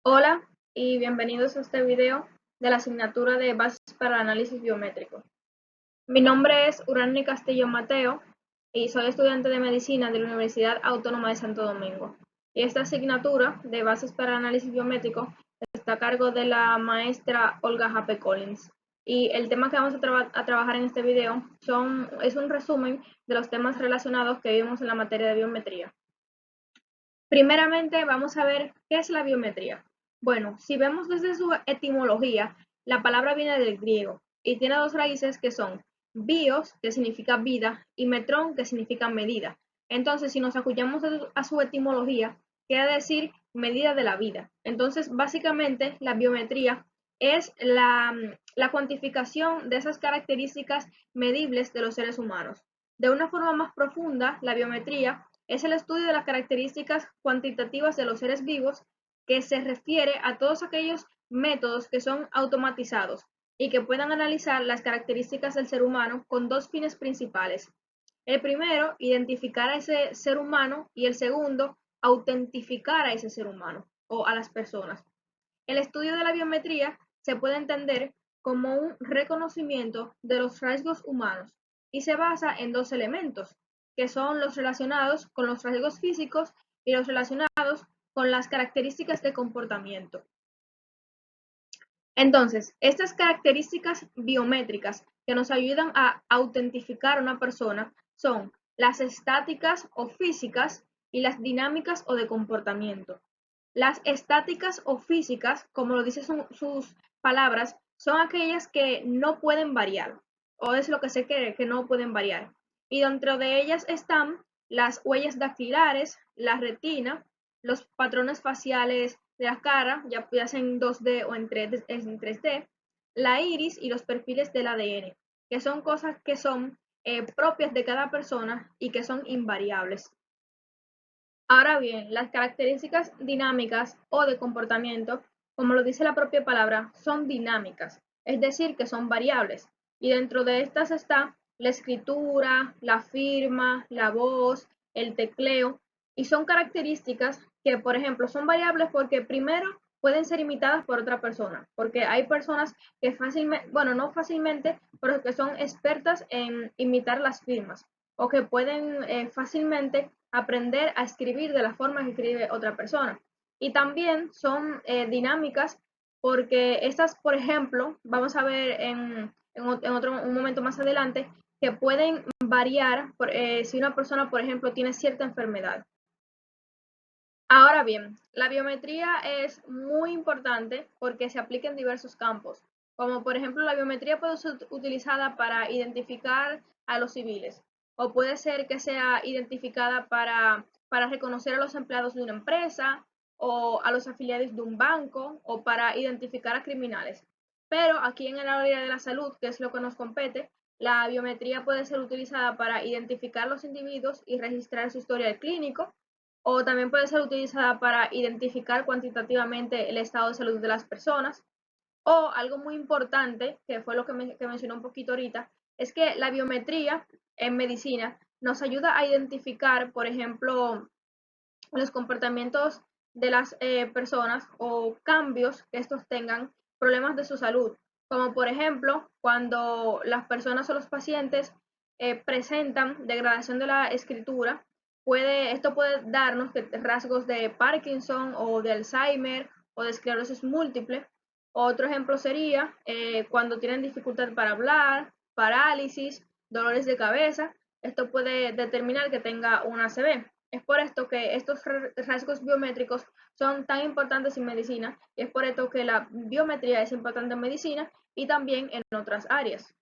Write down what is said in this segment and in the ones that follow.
Hola y bienvenidos a este video de la asignatura de Bases para Análisis Biométrico. Mi nombre es Urani Castillo Mateo y soy estudiante de Medicina de la Universidad Autónoma de Santo Domingo. Y esta asignatura de Bases para Análisis Biométrico está a cargo de la maestra Olga Jape Collins. Y el tema que vamos a trabajar en este video es un resumen de los temas relacionados que vimos en la materia de biometría. Primeramente, vamos a ver qué es la biometría. Bueno, si vemos desde su etimología, la palabra viene del griego y tiene dos raíces que son bios, que significa vida, y metrón, que significa medida. Entonces, si nos acuyamos a su etimología, quiere decir medida de la vida. Entonces, básicamente, la biometría es la cuantificación de esas características medibles de los seres humanos. De una forma más profunda, la biometría es el estudio de las características cuantitativas de los seres vivos, que se refiere a todos aquellos métodos que son automatizados y que puedan analizar las características del ser humano con dos fines principales. El primero, identificar a ese ser humano, y el segundo, autentificar a ese ser humano o a las personas. El estudio de la biometría se puede entender como un reconocimiento de los rasgos humanos y se basa en dos elementos, que son los relacionados con los rasgos físicos y los relacionados con las características de comportamiento. Entonces, estas características biométricas que nos ayudan a autentificar a una persona son las estáticas o físicas y las dinámicas o de comportamiento. Las estáticas o físicas, como lo dicen sus palabras, son aquellas que no pueden variar, o es lo que se cree que no pueden variar. Y dentro de ellas están las huellas dactilares, la retina, los patrones faciales de la cara, ya sea en 2D o en 3D, la iris y los perfiles del ADN, que son cosas que son propias de cada persona y que son invariables. Ahora bien, las características dinámicas o de comportamiento, como lo dice la propia palabra, son dinámicas, es decir, que son variables. Y dentro de estas está la escritura, la firma, la voz, el tecleo, y son características que, por ejemplo, son variables porque primero pueden ser imitadas por otra persona, porque hay personas que fácilmente, bueno, no fácilmente, pero que son expertas en imitar las firmas o que pueden fácilmente aprender a escribir de la forma que escribe otra persona. Y también son dinámicas porque estas, por ejemplo, vamos a ver un momento más adelante, que pueden variar si una persona, por ejemplo, tiene cierta enfermedad. Ahora bien, la biometría es muy importante porque se aplica en diversos campos, como por ejemplo la biometría puede ser utilizada para identificar a los civiles, o puede ser que sea identificada para reconocer a los empleados de una empresa, o a los afiliados de un banco, o para identificar a criminales. Pero aquí en el área de la salud, que es lo que nos compete, la biometría puede ser utilizada para identificar los individuos y registrar su historial clínico, o también puede ser utilizada para identificar cuantitativamente el estado de salud de las personas. O algo muy importante, que fue lo que mencioné un poquito ahorita, es que la biometría en medicina nos ayuda a identificar, por ejemplo, los comportamientos de las personas o cambios que estos tengan, problemas de su salud, como por ejemplo cuando las personas o los pacientes presentan degradación de la escritura, esto puede darnos rasgos de Parkinson o de Alzheimer o de esclerosis múltiple. Otro ejemplo sería cuando tienen dificultad para hablar, parálisis, dolores de cabeza. Esto puede determinar que tenga un ACV. Es por esto que estos rasgos biométricos son tan importantes en medicina, y es por esto que la biometría es importante en medicina y también en otras áreas.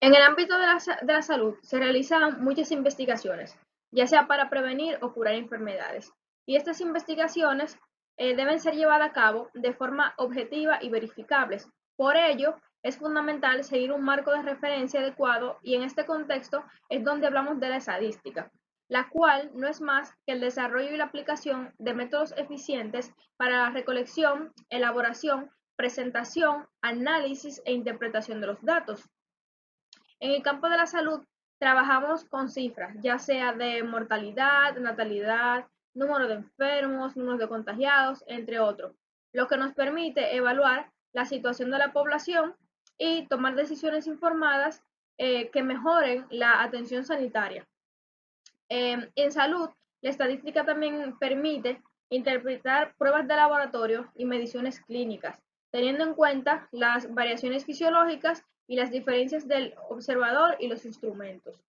En el ámbito de la salud se realizan muchas investigaciones, ya sea para prevenir o curar enfermedades. Y estas investigaciones deben ser llevadas a cabo de forma objetiva y verificables. Por ello, es fundamental seguir un marco de referencia adecuado, y en este contexto es donde hablamos de la estadística, la cual no es más que el desarrollo y la aplicación de métodos eficientes para la recolección, elaboración, presentación, análisis e interpretación de los datos. En el campo de la salud, trabajamos con cifras, ya sea de mortalidad, natalidad, número de enfermos, número de contagiados, entre otros. lo que nos permite evaluar la situación de la población y tomar decisiones informadas que mejoren la atención sanitaria. En salud, la estadística también permite interpretar pruebas de laboratorio y mediciones clínicas, teniendo en cuenta las variaciones fisiológicas y las diferencias del observador y los instrumentos.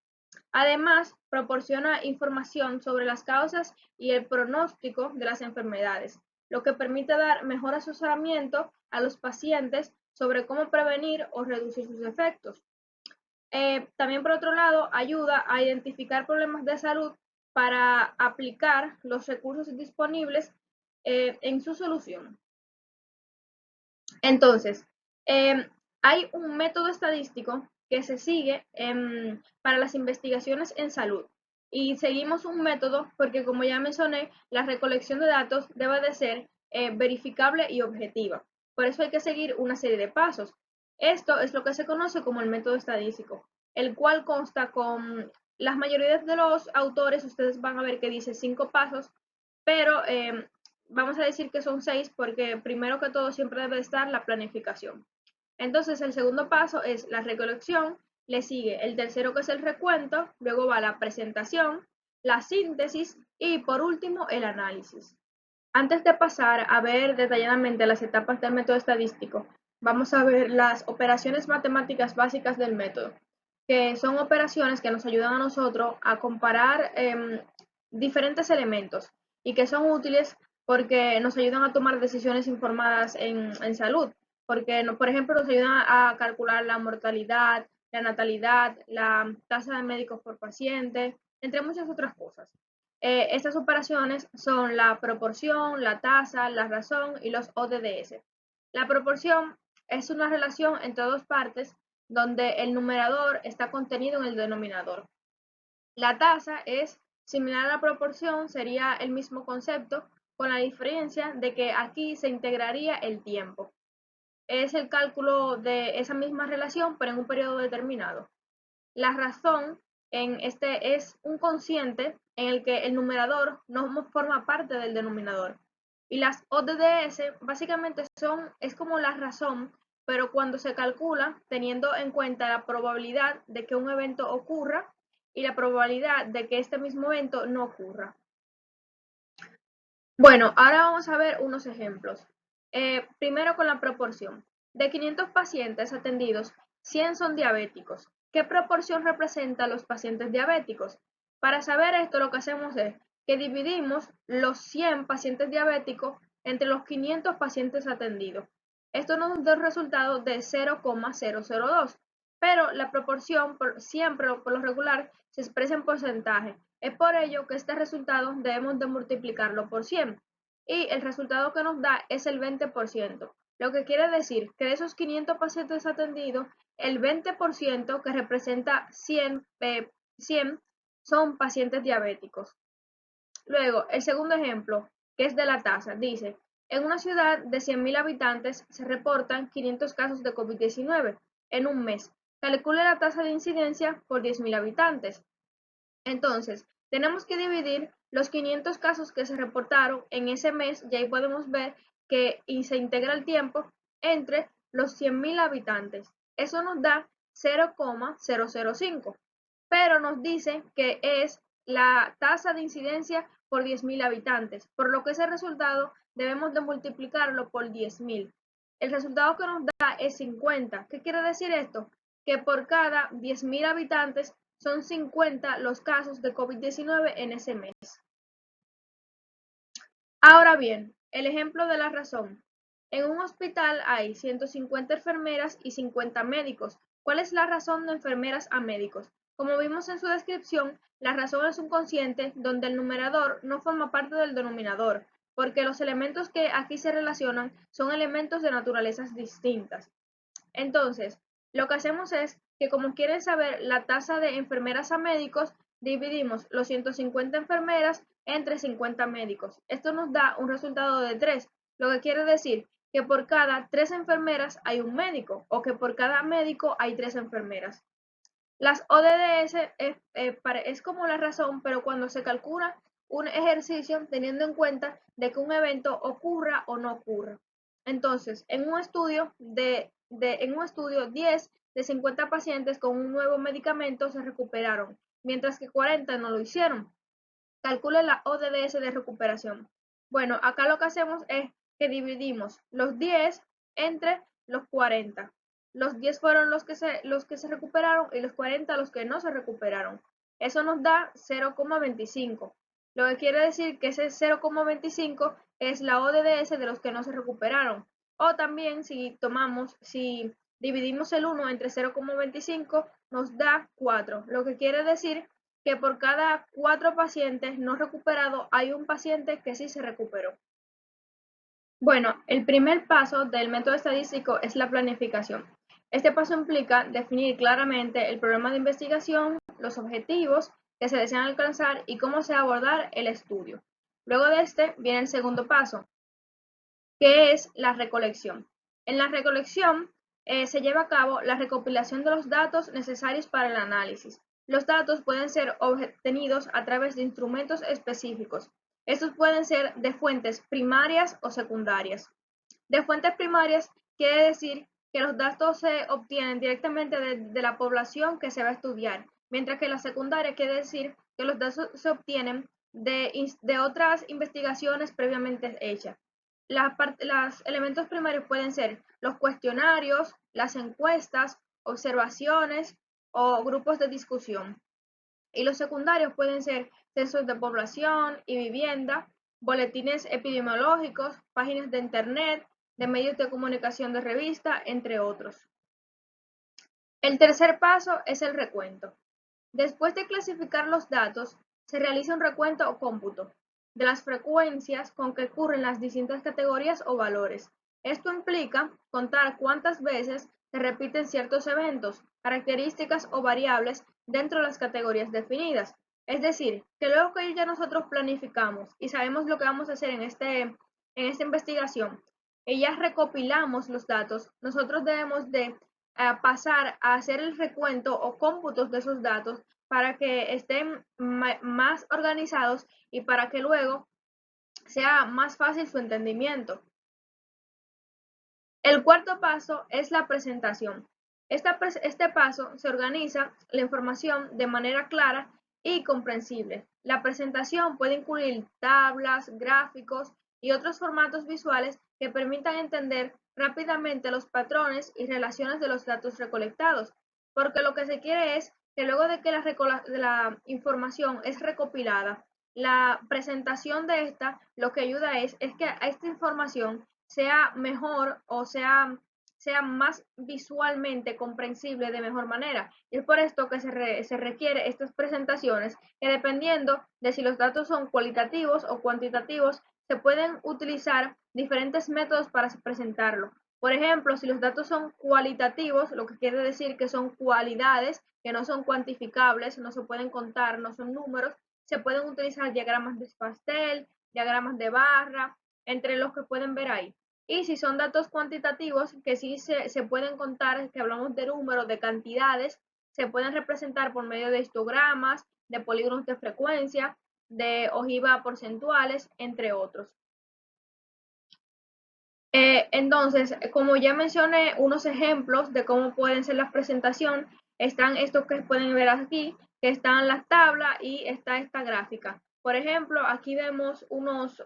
Además, proporciona información sobre las causas y el pronóstico de las enfermedades, lo que permite dar mejor asesoramiento a los pacientes sobre cómo prevenir o reducir sus efectos. También, por otro lado, ayuda a identificar problemas de salud para aplicar los recursos disponibles en su solución. Entonces, hay un método estadístico que se sigue para las investigaciones en salud. Y seguimos un método porque, como ya mencioné, la recolección de datos debe de ser verificable y objetiva. Por eso hay que seguir una serie de pasos. Esto es lo que se conoce como el método estadístico, el cual consta con las mayorías de los autores, ustedes van a ver que dice 5 pasos, pero vamos a decir que son 6 porque primero que todo siempre debe estar la planificación. Entonces el segundo paso es la recolección, le sigue el tercero que es el recuento, luego va la presentación, la síntesis y por último el análisis. Antes de pasar a ver detalladamente las etapas del método estadístico, vamos a ver las operaciones matemáticas básicas del método, que son operaciones que nos ayudan a nosotros a comparar diferentes elementos y que son útiles porque nos ayudan a tomar decisiones informadas en salud, porque por ejemplo nos ayudan a calcular la mortalidad, la natalidad, la tasa de médicos por paciente, entre muchas otras cosas. Estas operaciones son la proporción, la tasa, la razón y los ODDS. La proporción es una relación entre dos partes donde el numerador está contenido en el denominador. La tasa es similar a la proporción, sería el mismo concepto, con la diferencia de que aquí se integraría el tiempo. Es el cálculo de esa misma relación, pero en un periodo determinado. La razón en este es un cociente en el que el numerador no forma parte del denominador. Y las ODDS básicamente es como la razón, pero cuando se calcula teniendo en cuenta la probabilidad de que un evento ocurra y la probabilidad de que este mismo evento no ocurra. Bueno, ahora vamos a ver unos ejemplos. Primero con la proporción. De 500 pacientes atendidos, 100 son diabéticos. ¿Qué proporción representa los pacientes diabéticos? Para saber esto, lo que hacemos es que dividimos los 100 pacientes diabéticos entre los 500 pacientes atendidos. Esto nos da el resultado de 0,002, pero la proporción siempre, por lo regular, se expresa en porcentaje. Es por ello que este resultado debemos de multiplicarlo por 100 y el resultado que nos da es el 20%, lo que quiere decir que de esos 500 pacientes atendidos, el 20% que representa 100 son pacientes diabéticos. Luego, el segundo ejemplo, que es de la tasa, dice, en una ciudad de 100.000 habitantes se reportan 500 casos de COVID-19 en un mes. Calcule la tasa de incidencia por 10.000 habitantes. Entonces, tenemos que dividir los 500 casos que se reportaron en ese mes, y ahí podemos ver que se integra el tiempo entre los 100.000 habitantes. Eso nos da 0,005, pero nos dice que es la tasa de incidencia por 10.000 habitantes, por lo que ese resultado debemos de multiplicarlo por 10.000. El resultado que nos da es 50. ¿Qué quiere decir esto? Que por cada 10.000 habitantes son 50 los casos de COVID-19 en ese mes. Ahora bien, el ejemplo de la razón. En un hospital hay 150 enfermeras y 50 médicos. ¿Cuál es la razón de enfermeras a médicos? Como vimos en su descripción, la razón es un cociente donde el numerador no forma parte del denominador, porque los elementos que aquí se relacionan son elementos de naturalezas distintas. Entonces, lo que hacemos es que como quieren saber la tasa de enfermeras a médicos, dividimos los 150 enfermeras entre 50 médicos. Esto nos da un resultado de 3, lo que quiere decir que por cada 3 enfermeras hay un médico o que por cada médico hay 3 enfermeras. Las ODDS es como la razón, pero cuando se calcula un ejercicio teniendo en cuenta de que un evento ocurra o no ocurra. Entonces, en un estudio en un estudio, 10 de 50 pacientes con un nuevo medicamento se recuperaron, mientras que 40 no lo hicieron. Calcule la ODDS de recuperación. Bueno, acá lo que hacemos es que dividimos los 10 entre los 40. Los 10 fueron los que se recuperaron y los 40 los que no se recuperaron. Eso nos da 0,25. Lo que quiere decir que ese 0,25 es la ODDS de los que no se recuperaron. O también si dividimos el 1 entre 0,25 nos da 4, lo que quiere decir que por cada 4 pacientes no recuperados hay un paciente que sí se recuperó. Bueno, el primer paso del método estadístico es la planificación. Este paso implica definir claramente el problema de investigación, los objetivos que se desean alcanzar y cómo se va a abordar el estudio. Luego de este viene el segundo paso, que es la recolección. En la recolección se lleva a cabo la recopilación de los datos necesarios para el análisis. Los datos pueden ser obtenidos a través de instrumentos específicos. Estos pueden ser de fuentes primarias o secundarias. De fuentes primarias quiere decir que los datos se obtienen directamente de la población que se va a estudiar, mientras que la secundaria quiere decir que los datos se obtienen de otras investigaciones previamente hechas. Los elementos primarios pueden ser los cuestionarios, las encuestas, observaciones o grupos de discusión. Y los secundarios pueden ser censos de población y vivienda, boletines epidemiológicos, páginas de internet, de medios de comunicación de revista, entre otros. El tercer paso es el recuento. Después de clasificar los datos, se realiza un recuento o cómputo de las frecuencias con que ocurren las distintas categorías o valores. Esto implica contar cuántas veces se repiten ciertos eventos, características o variables dentro de las categorías definidas. Es decir, que luego que ya nosotros planificamos y sabemos lo que vamos a hacer en esta investigación y ya recopilamos los datos, nosotros debemos de pasar a hacer el recuento o cómputos de esos datos para que estén más organizados y para que luego sea más fácil su entendimiento. El cuarto paso es la presentación. Este paso se organiza la información de manera clara y comprensible. La presentación puede incluir tablas, gráficos y otros formatos visuales que permitan entender rápidamente los patrones y relaciones de los datos recolectados, porque lo que se quiere es que luego de que la información es recopilada, la presentación de esta lo que ayuda es que a esta información sea mejor o sea más visualmente comprensible de mejor manera. Y es por esto que se requiere estas presentaciones que, dependiendo de si los datos son cualitativos o cuantitativos, se pueden utilizar diferentes métodos para presentarlo. Por ejemplo, si los datos son cualitativos, lo que quiere decir que son cualidades que no son cuantificables, no se pueden contar, no son números, se pueden utilizar diagramas de pastel, diagramas de barra, entre los que pueden ver ahí. Y si son datos cuantitativos, que sí se pueden contar, que hablamos de números, de cantidades, se pueden representar por medio de histogramas, de polígonos de frecuencia, de ojiva porcentuales, entre otros. Entonces, como ya mencioné unos ejemplos de cómo pueden ser las presentaciones, están estos que pueden ver aquí, que están las tablas y está esta gráfica. Por ejemplo, aquí vemos unas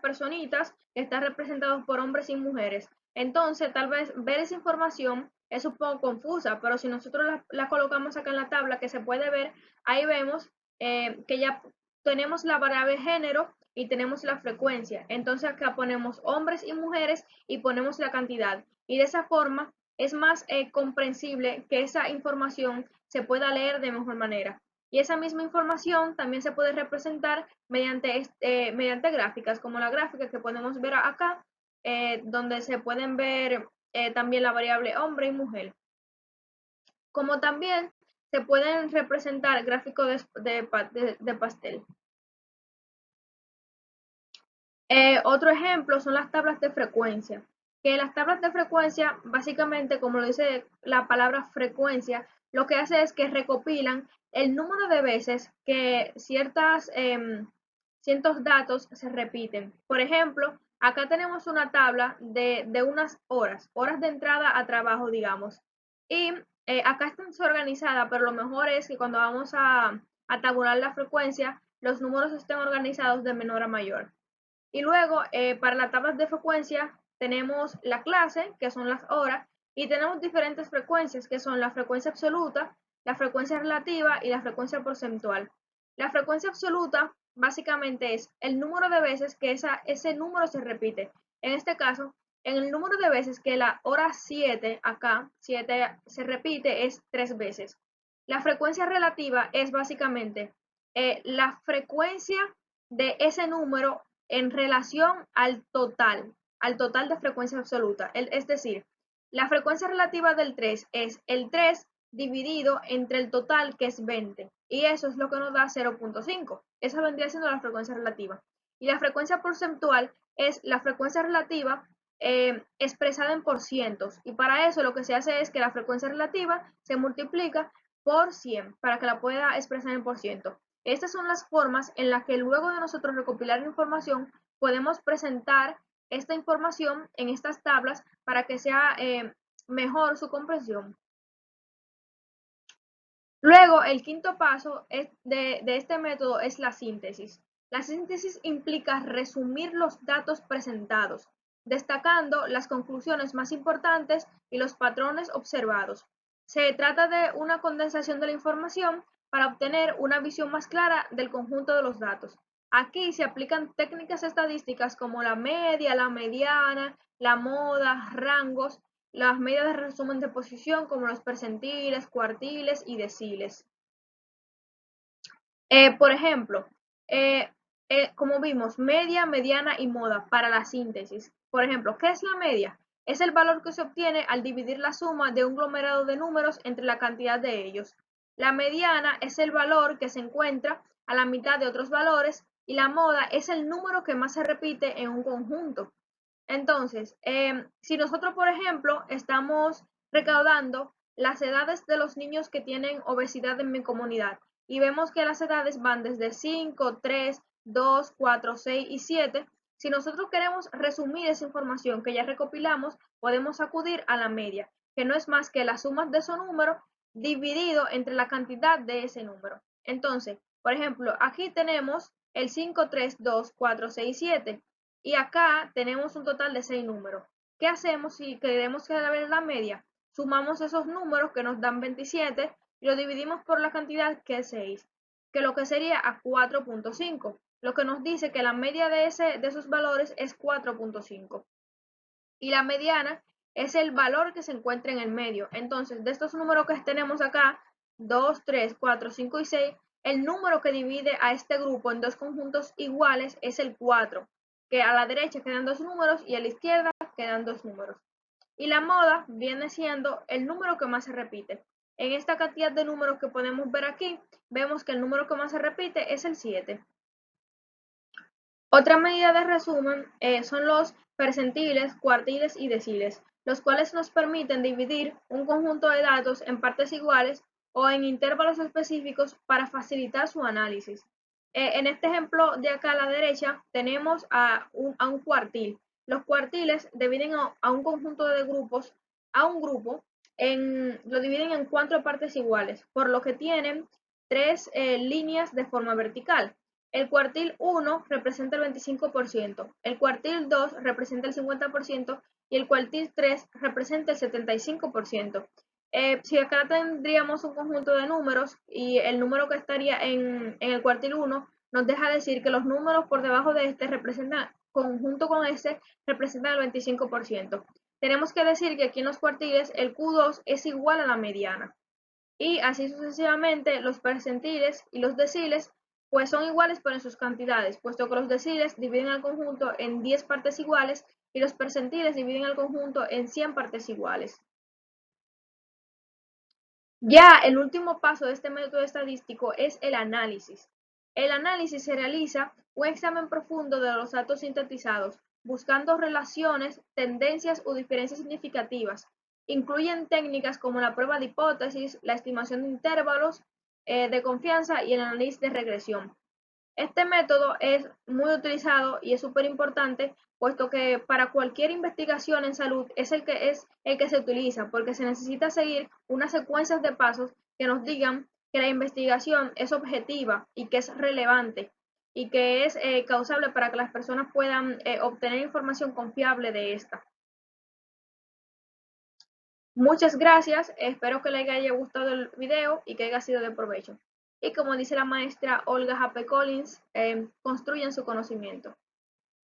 personitas que están representados por hombres y mujeres. Entonces, tal vez ver esa información es un poco confusa, pero si nosotros la colocamos acá en la tabla que se puede ver, ahí vemos que ya tenemos la variable género y tenemos la frecuencia. Entonces acá ponemos hombres y mujeres y ponemos la cantidad. Y de esa forma es más comprensible que esa información se pueda leer de mejor manera. Y esa misma información también se puede representar mediante gráficas, como la gráfica que podemos ver acá, donde se pueden ver también la variable hombre y mujer. Como también se pueden representar gráficos de pastel. Otro ejemplo son las tablas de frecuencia, que las tablas de frecuencia, básicamente, como lo dice la palabra frecuencia, lo que hace es que recopilan el número de veces que ciertos datos se repiten. Por ejemplo, Acá tenemos una tabla de unas horas de entrada a trabajo, digamos. Y acá está organizada, pero lo mejor es que cuando vamos a tabular la frecuencia, los números estén organizados de menor a mayor. Y luego, para las tablas de frecuencia, tenemos la clase, que son las horas, y tenemos diferentes frecuencias, que son la frecuencia absoluta, la frecuencia relativa y la frecuencia porcentual. La frecuencia absoluta básicamente es el número de veces que ese número se repite. En este caso, en el número de veces que la hora 7, acá, 7 se repite, es 3 veces. La frecuencia relativa es básicamente la frecuencia de ese número en relación al total de frecuencia absoluta. Es decir, la frecuencia relativa del 3 es el 3 dividido entre el total, que es 20, y eso es lo que nos da 0.5. Esa vendría siendo la frecuencia relativa. Y la frecuencia porcentual es la frecuencia relativa expresada en porcientos, y para eso lo que se hace es que la frecuencia relativa se multiplica por 100 para que la pueda expresar en por ciento. Estas son las formas en las que luego de nosotros recopilar la información podemos presentar esta información en estas tablas para que sea mejor su comprensión. Luego, el quinto paso de este método es la síntesis. La síntesis implica resumir los datos presentados, destacando las conclusiones más importantes y los patrones observados. Se trata de una condensación de la información para obtener una visión más clara del conjunto de los datos. Aquí se aplican técnicas estadísticas como la media, la mediana, la moda, rangos, las medidas de resumen de posición como los percentiles, cuartiles y deciles. Por ejemplo, eh, como vimos, media, mediana y moda para la síntesis. Por ejemplo, ¿qué es la media? Es el valor que se obtiene al dividir la suma de un aglomerado de números entre la cantidad de ellos. La mediana es el valor que se encuentra a la mitad de otros valores y la moda es el número que más se repite en un conjunto. Entonces, si nosotros, por ejemplo, estamos recaudando las edades de los niños que tienen obesidad en mi comunidad y vemos que las edades van desde 5, 3, 2, 4, 6 y 7, si nosotros queremos resumir esa información que ya recopilamos, podemos acudir a la media, que no es más que la suma de esos números dividido entre la cantidad de ese número. Entonces, por ejemplo, aquí tenemos el 5, 3, 2, 4, 6, 7. Y acá tenemos un total de 6 números. ¿Qué hacemos si queremos saber la media? Sumamos esos números que nos dan 27 y lo dividimos por la cantidad que es 6, que lo que sería a 4.5, lo que nos dice que la media de esos valores es 4.5. Y la mediana es el valor que se encuentra en el medio. Entonces, de estos números que tenemos acá, 2, 3, 4, 5 y 6, el número que divide a este grupo en dos conjuntos iguales es el 4, que a la derecha quedan dos números y a la izquierda quedan dos números. Y la moda viene siendo el número que más se repite. En esta cantidad de números que podemos ver aquí, vemos que el número que más se repite es el 7. Otra medida de resumen son los percentiles, cuartiles y deciles, los cuales nos permiten dividir un conjunto de datos en partes iguales o en intervalos específicos para facilitar su análisis. En este ejemplo de acá a la derecha tenemos a un cuartil. Los cuartiles dividen a un conjunto de grupos, a un grupo, lo dividen en 4 partes iguales, por lo que tienen 3 líneas de forma vertical. El cuartil 1 representa el 25%, el cuartil 2 representa el 50% y el cuartil 3 representa el 75%. Si acá tendríamos un conjunto de números y el número que estaría en el cuartil 1 nos deja decir que los números por debajo de este representan, conjunto con este, representan el 25%. Tenemos que decir que aquí en los cuartiles el Q2 es igual a la mediana. Y así sucesivamente los percentiles y los deciles pues son iguales pero en sus cantidades, puesto que los deciles dividen al conjunto en 10 partes iguales y los percentiles dividen al conjunto en 100 partes iguales. Ya el último paso de este método estadístico es el análisis. El análisis se realiza un examen profundo de los datos sintetizados, buscando relaciones, tendencias o diferencias significativas. Incluyen técnicas como la prueba de hipótesis, la estimación de intervalos de confianza y el análisis de regresión. Este método es muy utilizado y es súper importante puesto que para cualquier investigación en salud es el que se utiliza, porque se necesita seguir unas secuencias de pasos que nos digan que la investigación es objetiva y que es relevante y que es causable para que las personas puedan obtener información confiable de esta. Muchas gracias, espero que les haya gustado el video y que haya sido de provecho. Y como dice la maestra Olga J. P. Collins, construyan su conocimiento.